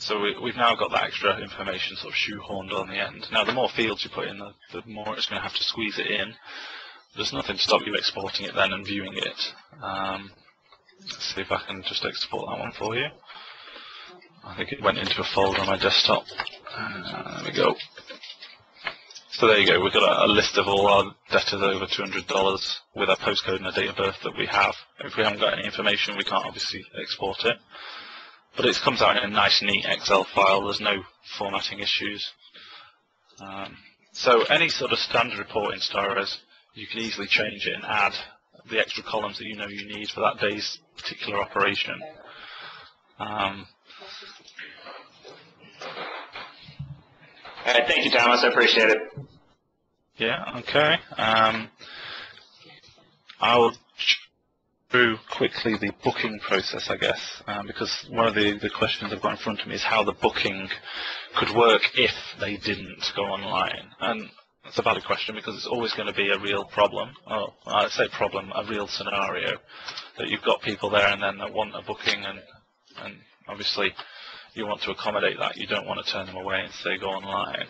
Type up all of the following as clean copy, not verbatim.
So we've now got that extra information sort of shoehorned on the end. Now, the more fields you put in, the more it's going to have to squeeze it in. There's nothing to stop you exporting it then and viewing it. Let's see if I can just export that one for you. I think it went into a folder on my desktop. There we go. So there you go. We've got a list of all our debtors over $200 with our postcode and a date of birth that we have. If we haven't got any information, we can't obviously export it. But it comes out in a nice, neat Excel file. There's no formatting issues. So any sort of standard report in StarRez, you can easily change it and add the extra columns that you know you need for that day's particular operation. All right, thank you, Thomas. I appreciate it. Yeah, okay. I'll through quickly the booking process, I guess, because one of the questions I've got in front of me is how the booking could work if they didn't go online. And that's a valid question because it's always going to be a real problem. Oh, I say problem, a real scenario that you've got people there and then that want a booking, and obviously you want to accommodate that. You don't want to turn them away and say go online.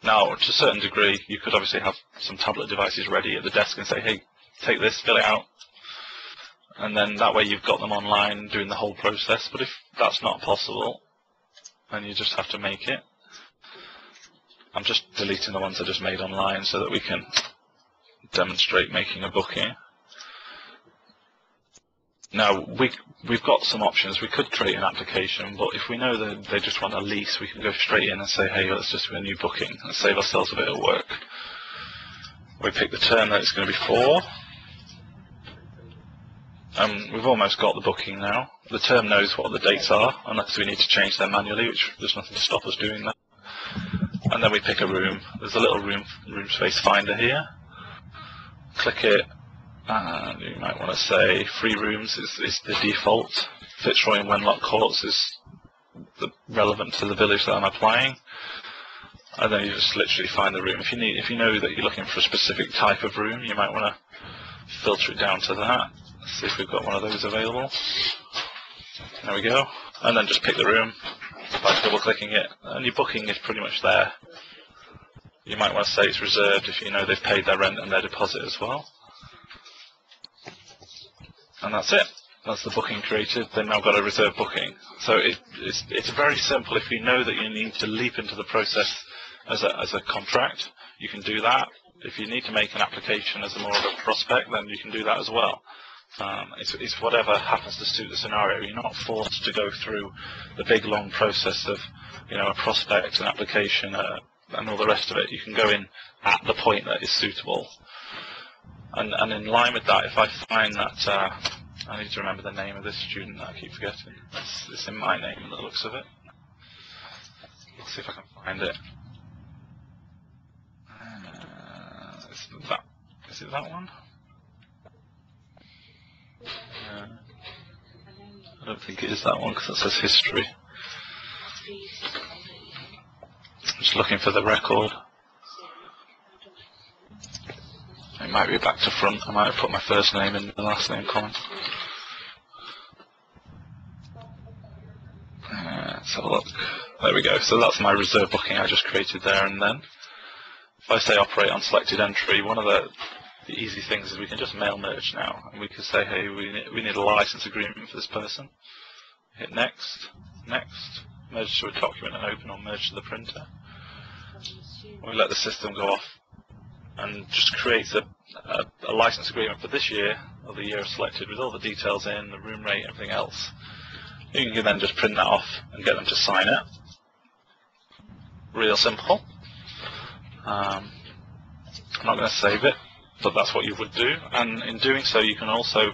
Now, to a certain degree, you could obviously have some tablet devices ready at the desk and say, hey, take this, fill it out, and then that way you've got them online doing the whole process. But if that's not possible, then you just have to make it. I'm just deleting the ones I just made online so that we can demonstrate making a booking. Now, we've got some options. We could create an application, but if we know that they just want a lease, we can go straight in and say, hey, let's just do a new booking and save ourselves a bit of work. We pick the term that it's going to be for. We've almost got the booking now. The term knows what the dates are, unless we need to change them manually, which there's nothing to stop us doing that. And then we pick a room. There's a little room space finder here. Click it. And you might want to say free rooms is the default. Fitzroy and Wenlock Courts is relevant to the village that I'm applying. And then you just literally find the room. If you know that you're looking for a specific type of room, you might want to filter it down to that. Let's see if we've got one of those available. There we go. And then just pick the room by double-clicking it, and your booking is pretty much there. You might want to say it's reserved if you know they've paid their rent and their deposit as well. And that's it. That's the booking created. They've now got a reserved booking. So it's very simple. If you know that you need to leap into the process as a contract, you can do that. If you need to make an application as more of a prospect, then you can do that as well. It's whatever happens to suit the scenario. You're not forced to go through the big long process of, a prospect, an application, and all the rest of it. You can go in at the point that is suitable. And in line with that, if I find that I need to remember the name of this student that I keep forgetting. It's in my name, the looks of it. Let's see if I can find it. Is it that one? I don't think it is that one because that says history. I'm just looking for the record. It might be back to front. I might have put my first name in the last name column. Let's have a look. There we go. So that's my reserve booking I just created there and then. If I say operate on selected entry, one of the easy things is we can just mail merge now. And we can say, hey, we need a license agreement for this person. Hit next, next, merge to a document and open or merge to the printer. We let the system go off and just creates a license agreement for this year, or the year selected, with all the details in, the room rate, everything else. You can then just print that off and get them to sign it. Real simple. I'm not going to save it, but that's what you would do. And in doing so, you can also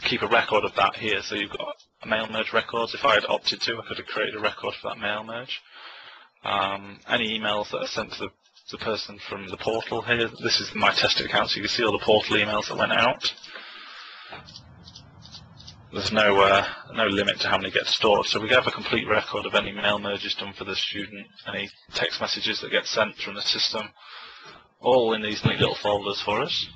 keep a record of that here. So you've got a mail merge records. If I had opted to, I could have created a record for that mail merge. Any emails that are sent to the person from the portal here. This is my tested account, so you can see all the portal emails that went out. There's no limit to how many get stored, so we have a complete record of any mail merges done for the student, any text messages that get sent from the system, all in these neat little folders for us.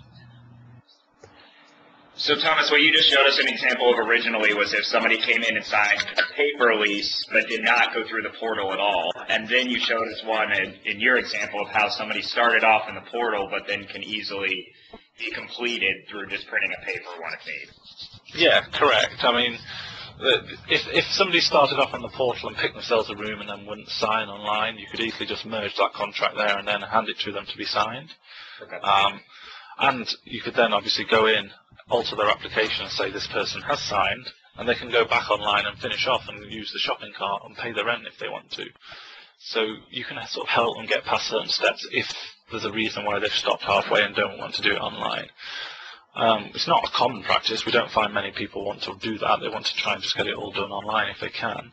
So Thomas, what you just showed us an example of originally was if somebody came in and signed a paper lease but did not go through the portal at all. And then you showed us one in your example of how somebody started off in the portal but then can easily be completed through just printing a paper when it's made. Yeah, correct. I mean, if somebody started off on the portal and picked themselves a room and then wouldn't sign online, you could easily just merge that contract there and then hand it to them to be signed. Okay. And you could then obviously go in, alter their application and say this person has signed, and they can go back online and finish off and use the shopping cart and pay the rent if they want to. So you can sort of help them get past certain steps if there's a reason why they've stopped halfway and don't want to do it online. It's not a common practice. We don't find many people want to do that. They want to try and just get it all done online if they can.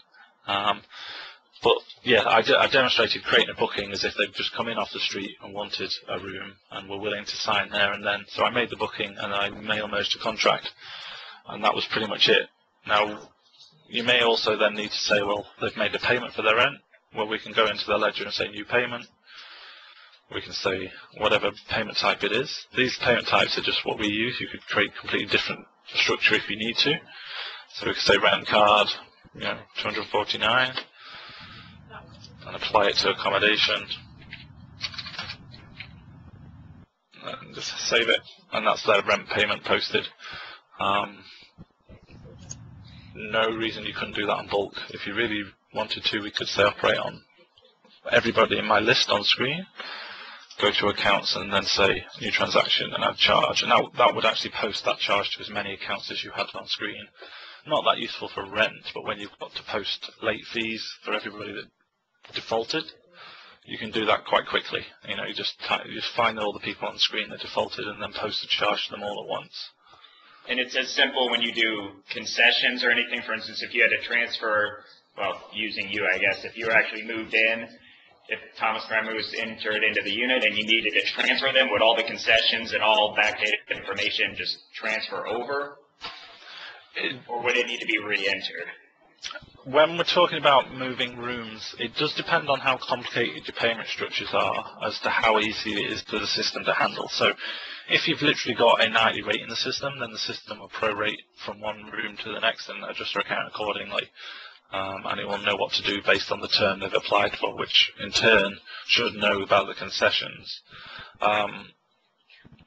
But yeah, I demonstrated creating a booking as if they've just come in off the street and wanted a room and were willing to sign there and then. So I made the booking and I mail merged the contract, and that was pretty much it. Now, you may also then need to say, well, they've made a payment for their rent. Well, we can go into their ledger and say new payment. We can say whatever payment type it is. These payment types are just what we use. You could create a completely different structure if you need to. So we could say rent card, 249, and apply it to accommodation. And just save it, and that's their rent payment posted. No reason you couldn't do that on bulk. If you really wanted to, we could say operate on everybody in my list on screen. Go to accounts and then say new transaction and add charge, and that would actually post that charge to as many accounts as you had on screen. Not that useful for rent, but when you've got to post late fees for everybody that defaulted, you can do that quite quickly. You just find all the people on the screen that defaulted and then post a charge to them all at once. And it's as simple when you do concessions or anything. For instance, if you had to transfer, well, using you, I guess, if you were actually moved in, if Thomas Kramer was entered into the unit and you needed to transfer them, would all the concessions and all backdated information just transfer over? Or would it need to be re-entered? When we're talking about moving rooms, it does depend on how complicated your payment structures are as to how easy it is for the system to handle. So if you've literally got a nightly rate in the system, then the system will prorate from one room to the next and adjust your account accordingly. And it will know what to do based on the term they've applied for, which in turn should know about the concessions.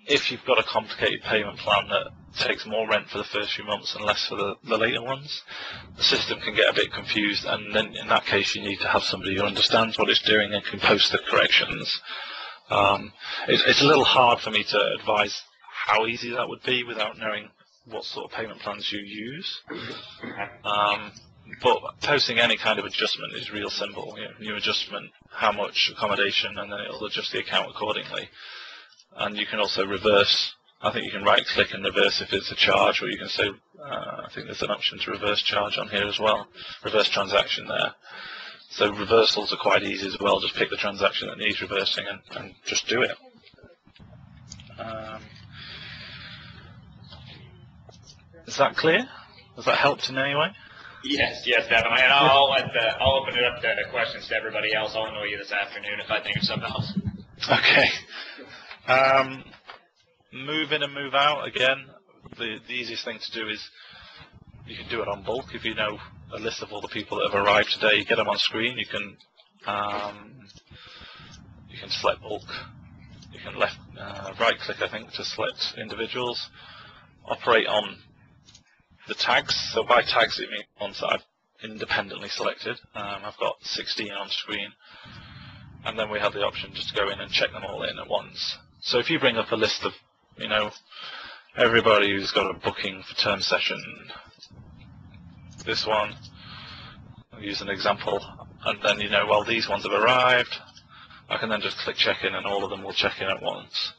If you've got a complicated payment plan that takes more rent for the first few months and less for the later ones, the system can get a bit confused, and then in that case you need to have somebody who understands what it's doing and can post the corrections. It's a little hard for me to advise how easy that would be without knowing what sort of payment plans you use. But posting any kind of adjustment is real simple. New adjustment, how much accommodation, and then it'll adjust the account accordingly. And you can also reverse. I think you can right-click and reverse if it's a charge, or you can say, I think there's an option to reverse charge on here as well, reverse transaction there. So reversals are quite easy as well. Just pick the transaction that needs reversing and just do it. Is that clear? Has that helped in any way? Yes, definitely. And I'll open it up to questions to everybody else. I'll annoy you this afternoon if I think of something else. Okay. Move in and move out, again, the easiest thing to do is you can do it on bulk. If you know a list of all the people that have arrived today, you get them on screen, you can select bulk. You can right click, I think, to select individuals. Operate on the tags. So by tags it means ones that I've independently selected. I've got 16 on screen. And then we have the option just to go in and check them all in at once. So if you bring up a list of, everybody who's got a booking for term session, this one, I'll use an example, and then well, these ones have arrived, I can then just click check in and all of them will check in at once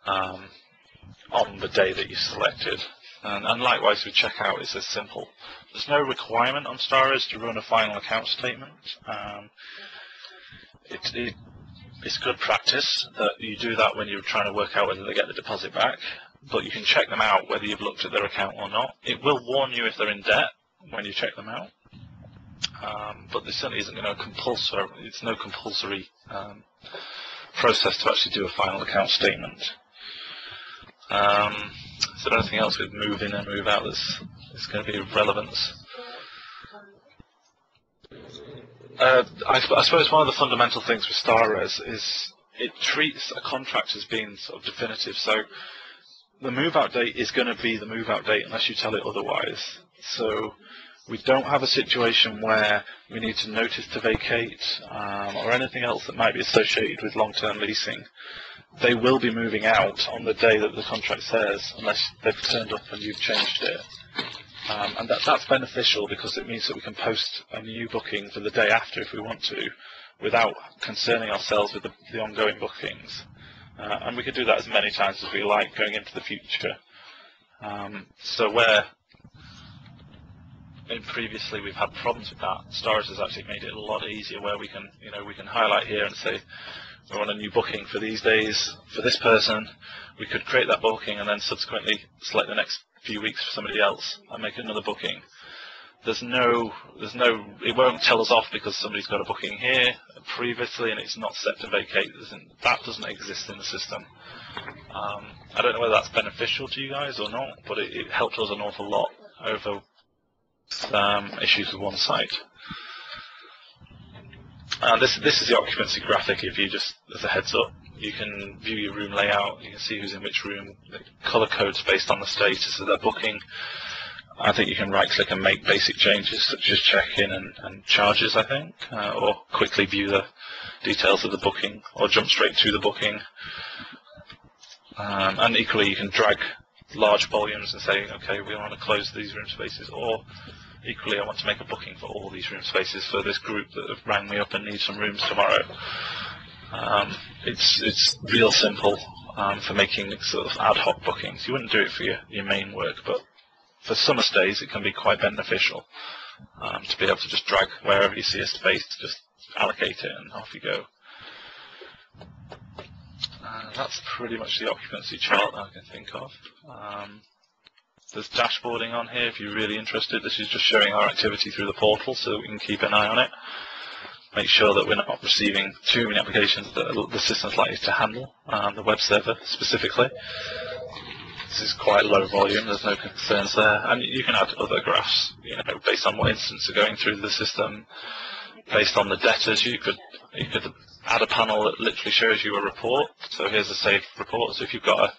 on the day that you selected. And likewise with checkout, it's as simple. There's no requirement on StarRez to run a final account statement. It's good practice that you do that when you're trying to work out whether they get the deposit back, but you can check them out whether you've looked at their account or not. It will warn you if they're in debt when you check them out, but there certainly isn't it's no compulsory process to actually do a final account statement. there anything else with move in and move out that's going to be of relevance? I suppose one of the fundamental things with StarRez is it treats a contract as being sort of definitive. So the move-out date is going to be the move-out date unless you tell it otherwise. So we don't have a situation where we need to notice to vacate or anything else that might be associated with long-term leasing. They will be moving out on the day that the contract says, unless they've turned up and you've changed it. And that's beneficial because it means that we can post a new booking for the day after if we want to, without concerning ourselves with the ongoing bookings. And we could do that as many times as we like going into the future. So where previously we've had problems with that, StarRez has actually made it a lot easier, where we can highlight here and say we want a new booking for these days for this person. We could create that booking and then subsequently select the next few weeks for somebody else and make another booking. It won't tell us off because somebody's got a booking here previously and it's not set to vacate. That doesn't exist in the system. I don't know whether that's beneficial to you guys or not, but it helped us an awful lot over issues with one site. This is the occupancy graphic. If you just, as a heads up, you can view your room layout, you can see who's in which room, the colour codes based on the status of their booking. I think you can right click and make basic changes such as check-in and charges, I think, or quickly view the details of the booking or jump straight to the booking. And equally you can drag large volumes and say, okay, we want to close these room spaces, or equally I want to make a booking for all these room spaces for this group that have rang me up and need some rooms tomorrow. It's real simple for making sort of ad hoc bookings. You wouldn't do it for your main work, but for summer stays it can be quite beneficial to be able to just drag wherever you see a space, just allocate it and off you go. That's pretty much the occupancy chart that I can think of. There's dashboarding on here if you're really interested. This is just showing our activity through the portal so that we can keep an eye on it. Make sure that we're not receiving too many applications that the system's likely to handle, the web server specifically. This is quite low volume, there's no concerns there. And you can add other graphs, based on what instance are going through the system. Based on the debtors, you could add a panel that literally shows you a report. So here's a saved report. So if you've got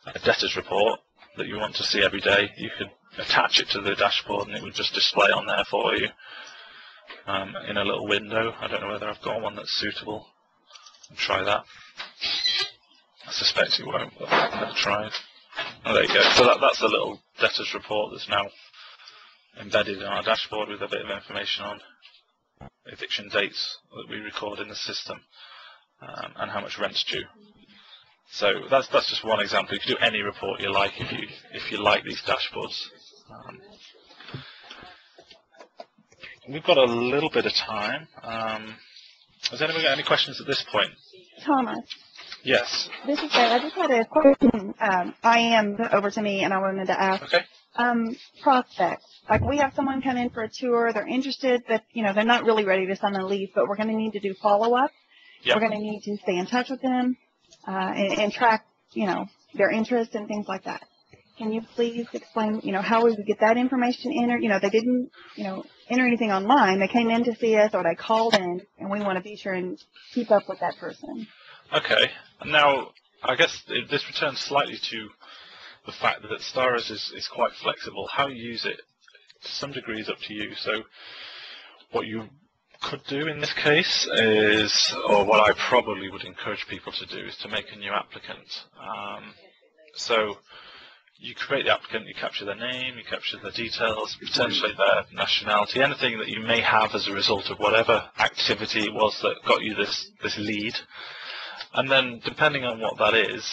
a debtors report that you want to see every day, you could attach it to the dashboard and it would just display on there for you in a little window. I don't know whether I've got one that's suitable. I'll try that. I suspect it won't, but I've never tried. Oh, there you go. So that's the little debtors report that's now embedded in our dashboard with a bit of information on eviction dates that we record in the system and how much rent's due. So that's just one example. You can do any report you like if you like these dashboards. We've got a little bit of time. Has anyone got any questions at this point? Thomas. Yes. This is Dave. I just had a question. IM over to me, and I wanted to ask. Okay. Prospects. Like we have someone come in for a tour. They're interested, but they're not really ready to sign a lease. But we're going to need to do follow-up. Yep. We're going to need to stay in touch with them and track, their interest and things like that. Can you please explain, how we would get that information entered? They didn't, enter anything online. They came in to see us, or they called in, and we want to be sure and keep up with that person. Okay. Now, I guess this returns slightly to the fact that StarRez is quite flexible. How you use it, to some degree, is up to you. So what you could do in this case is, or what I probably would encourage people to do, is to make a new applicant. So you create the applicant, you capture their name, you capture their details, potentially their nationality, anything that you may have as a result of whatever activity it was that got you this lead. And then, depending on what that is,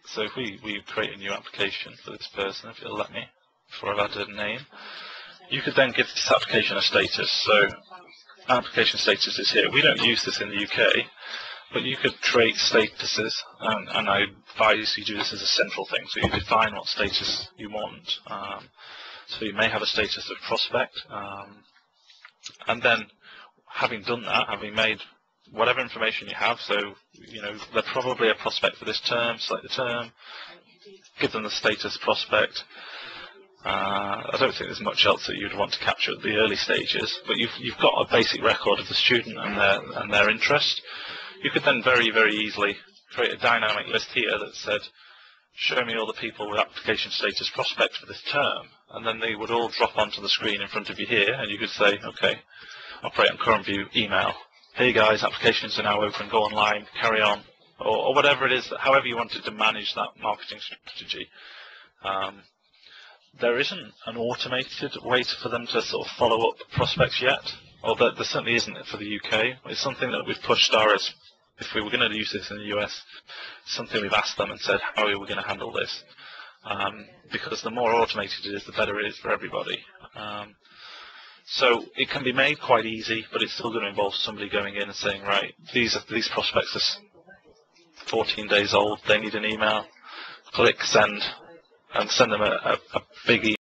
so if we create a new application for this person, if it'll let me, before I've added a name, you could then give this application a status. So application status is here. We don't use this in the UK, but you could create statuses, and I advise you do this as a central thing. So you define what status you want. So you may have a status of prospect, and then having done that, having made whatever information you have, so they're probably a prospect for this term, select the term, give them the status prospect. I don't think there's much else that you'd want to capture at the early stages, but you've got a basic record of the student and their interest. You could then very, very easily create a dynamic list here that said, show me all the people with application status prospect for this term, and then they would all drop onto the screen in front of you here, and you could say, okay, operate on current view, email. Hey guys, applications are now open, go online, carry on, or whatever it is, however you wanted to manage that marketing strategy. There isn't an automated way for them to sort of follow up prospects yet, or there certainly isn't for the UK. It's something that we've pushed StarRez. If we were going to use this in the US, something we've asked them and said, how are we going to handle this? Because the more automated it is, the better it is for everybody. So it can be made quite easy, but it's still going to involve somebody going in and saying, right, these prospects are 14 days old, they need an email, click send, and send them a big email.